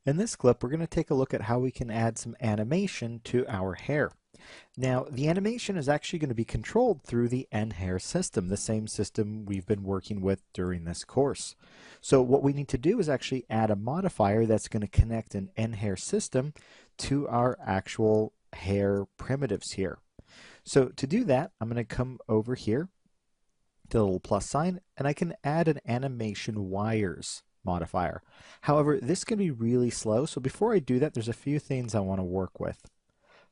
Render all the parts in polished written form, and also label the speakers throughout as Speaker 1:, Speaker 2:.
Speaker 1: In this clip, we're going to take a look at how we can add some animation to our hair. Now, the animation is actually going to be controlled through the NHair system, the same system we've been working with during this course. So what we need to do is actually add a modifier that's going to connect an NHair system to our actual hair primitives here. So to do that, I'm going to come over here to the little plus sign, and I can add an animation wires modifier. However, this can be really slow, so before I do that, there's a few things I want to work with.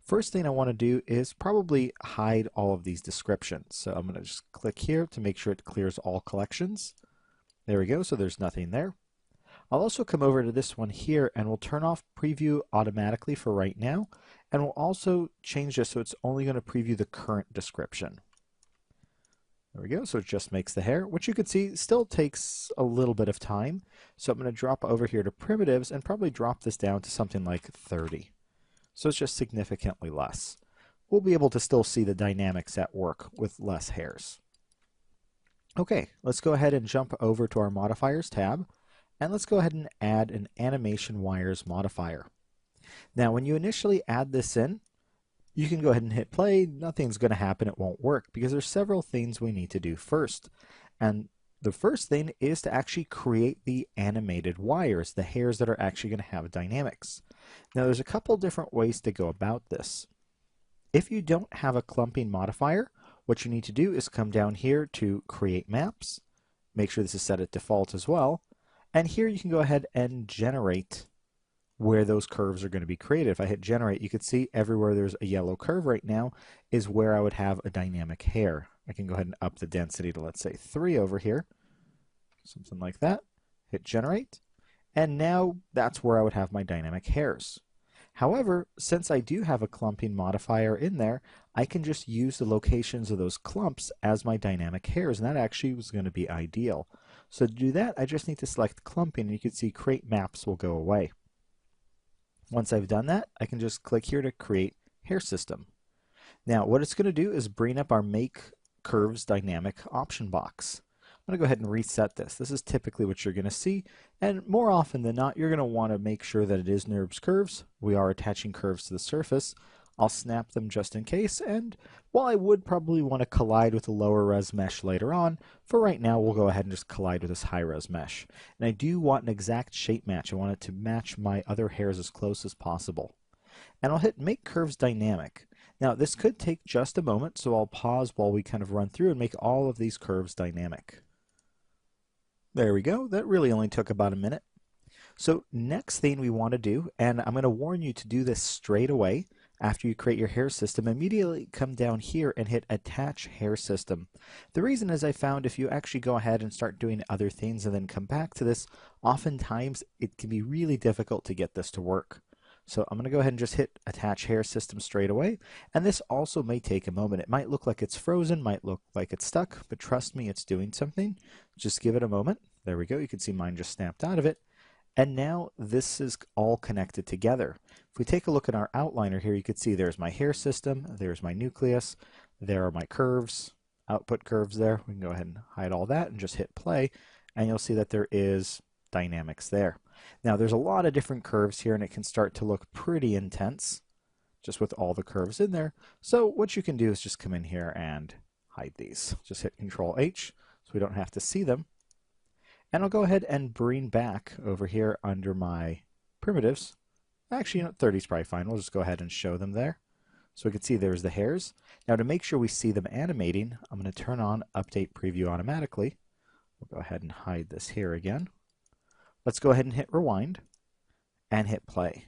Speaker 1: First thing I want to do is probably hide all of these descriptions. So I'm going to just click here to make sure it clears all collections. There we go, so there's nothing there. I'll also come over to this one here and we'll turn off preview automatically for right now, and we'll also change this so it's only going to preview the current description. There we go, so it just makes the hair, which you can see still takes a little bit of time. So I'm going to drop over here to primitives and probably drop this down to something like 30. So it's just significantly less. We'll be able to still see the dynamics at work with less hairs. Okay, let's go ahead and jump over to our modifiers tab, and let's go ahead and add an animation wires modifier. Now when you initially add this in, you can go ahead and hit play. Nothing's going to happen. It won't work because there's several things we need to do first. And the first thing is to actually create the animated wires, the hairs that are actually going to have dynamics. Now there's a couple different ways to go about this. If you don't have a clumping modifier, what you need to do is come down here to create maps. Make sure this is set at default as well. And here you can go ahead and generate where those curves are going to be created. If I hit generate, you can see everywhere there's a yellow curve right now is where I would have a dynamic hair. I can go ahead and up the density to, let's say, 3 over here, something like that. Hit generate, and now that's where I would have my dynamic hairs. However, since I do have a clumping modifier in there, I can just use the locations of those clumps as my dynamic hairs, and that actually was going to be ideal. So to do that, I just need to select clumping, and you can see create maps will go away. Once I've done that, I can just click here to create hair system. Now what it's going to do is bring up our make curves dynamic option box. I'm going to go ahead and reset this. This is typically what you're going to see, and more often than not you're going to want to make sure that it is NURBS curves. We are attaching curves to the surface. I'll snap them just in case, and while I would probably want to collide with a lower res mesh later on, for right now we'll go ahead and just collide with this high res mesh. And I do want an exact shape match. I want it to match my other hairs as close as possible. And I'll hit make curves dynamic. Now this could take just a moment, so I'll pause while we kind of run through and make all of these curves dynamic. There we go. That really only took about a minute. So next thing we want to do, and I'm going to warn you to do this straight away, after you create your hair system, immediately come down here and hit attach hair system. The reason is I found if you actually go ahead and start doing other things and then come back to this, oftentimes it can be really difficult to get this to work. So I'm going to go ahead and just hit attach hair system straight away, and this also may take a moment. It might look like it's frozen, might look like it's stuck, but trust me, it's doing something. Just give it a moment. There we go. You can see mine just snapped out of it. And now this is all connected together. If we take a look at our outliner here, you can see there's my hair system, there's my nucleus, there are my curves, output curves there. We can go ahead and hide all that and just hit play, and you'll see that there is dynamics there. Now there's a lot of different curves here, and it can start to look pretty intense just with all the curves in there. So what you can do is just come in here and hide these. Just hit Control H so we don't have to see them. And I'll go ahead and bring back over here under my primitives. Actually, 30 is probably fine. We'll just go ahead and show them there. So we can see there's the hairs. Now to make sure we see them animating, I'm going to turn on Update Preview automatically. We'll go ahead and hide this here again. Let's go ahead and hit Rewind and hit Play.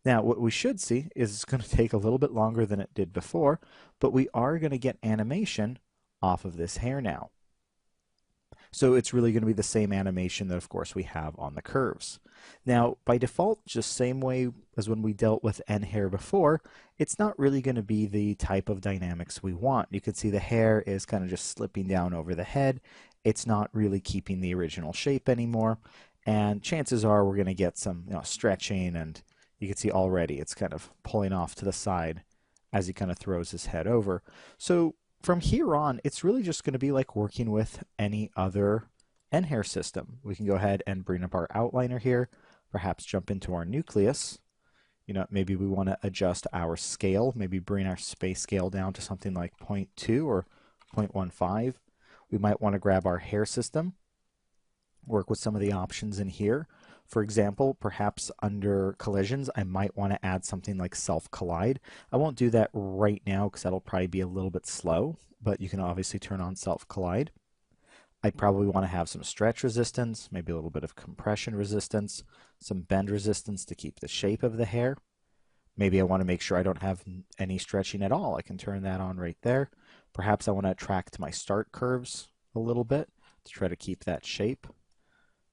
Speaker 1: Now what we should see is it's going to take a little bit longer than it did before, but we are going to get animation off of this hair now. So it's really going to be the same animation that of course we have on the curves. Now by default, just same way as when we dealt with NHair before, it's not really going to be the type of dynamics we want. You can see the hair is kind of just slipping down over the head. It's not really keeping the original shape anymore, and chances are we're going to get some stretching, and you can see already it's kind of pulling off to the side as he kind of throws his head over. So from here on, it's really just going to be like working with any other NHair system. We can go ahead and bring up our outliner here, perhaps jump into our nucleus. Maybe we want to adjust our scale, maybe bring our space scale down to something like 0.2 or 0.15. We might want to grab our hair system, work with some of the options in here. For example, perhaps under collisions, I might want to add something like self-collide. I won't do that right now because that'll probably be a little bit slow, but you can obviously turn on self-collide. I probably want to have some stretch resistance, maybe a little bit of compression resistance, some bend resistance to keep the shape of the hair. Maybe I want to make sure I don't have any stretching at all. I can turn that on right there. Perhaps I want to attract my start curves a little bit to try to keep that shape.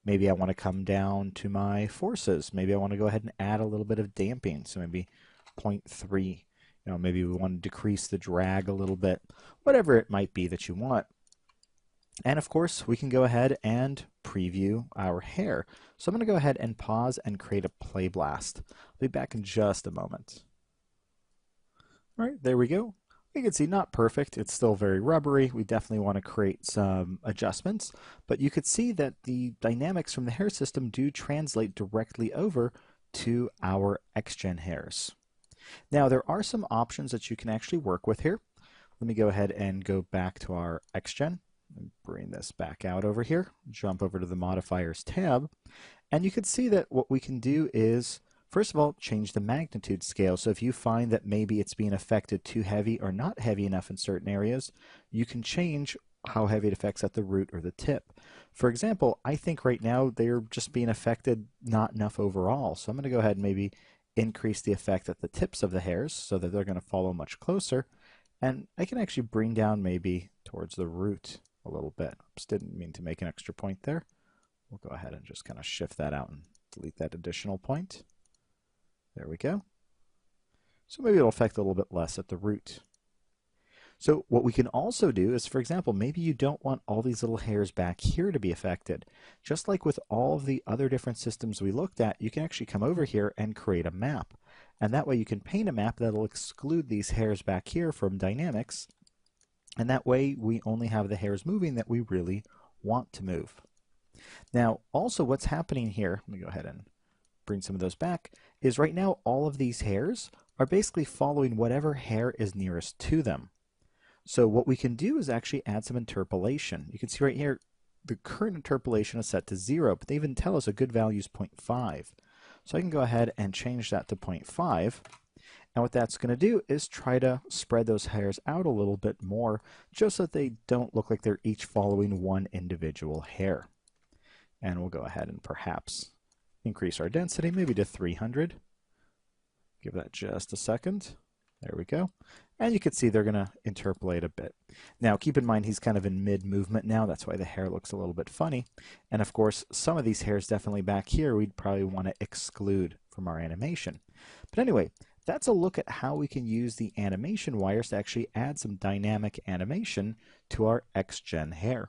Speaker 1: Maybe I want to come down to my forces. Maybe I want to go ahead and add a little bit of damping, so maybe 0.3. Maybe we want to decrease the drag a little bit, whatever it might be that you want. And of course, we can go ahead and preview our hair. So I'm going to go ahead and pause and create a play blast. I'll be back in just a moment. All right, there we go. You can see not perfect. It's still very rubbery. We definitely want to create some adjustments, but you could see that the dynamics from the hair system do translate directly over to our XGen hairs. Now, there are some options that you can actually work with here. Let me go ahead and go back to our XGen. Bring this back out over here, jump over to the modifiers tab, and you can see that what we can do is, first of all, change the magnitude scale. So if you find that maybe it's being affected too heavy or not heavy enough in certain areas, you can change how heavy it affects at the root or the tip. For example, I think right now they're just being affected not enough overall. So I'm going to go ahead and maybe increase the effect at the tips of the hairs so that they're going to follow much closer. And I can actually bring down maybe towards the root a little bit. Oops, didn't mean to make an extra point there. We'll go ahead and just kind of shift that out and delete that additional point. There we go. So maybe it'll affect a little bit less at the root. So what we can also do is, for example, maybe you don't want all these little hairs back here to be affected. Just like with all of the other different systems we looked at, you can actually come over here and create a map. And that way you can paint a map that'll exclude these hairs back here from dynamics. And that way we only have the hairs moving that we really want to move. Now, also what's happening here, let me go ahead and bring some of those back, is right now all of these hairs are basically following whatever hair is nearest to them. So what we can do is actually add some interpolation. You can see right here, the current interpolation is set to 0, but they even tell us a good value is 0.5. So I can go ahead and change that to 0.5. And what that's going to do is try to spread those hairs out a little bit more, just so that they don't look like they're each following one individual hair. And we'll go ahead and perhaps increase our density, maybe to 300. Give that just a second. There we go. And you can see they're going to interpolate a bit. Now, keep in mind he's kind of in mid-movement now. That's why the hair looks a little bit funny. And of course, some of these hairs definitely back here we'd probably want to exclude from our animation. But anyway, that's a look at how we can use the animation wires to actually add some dynamic animation to our XGen hair.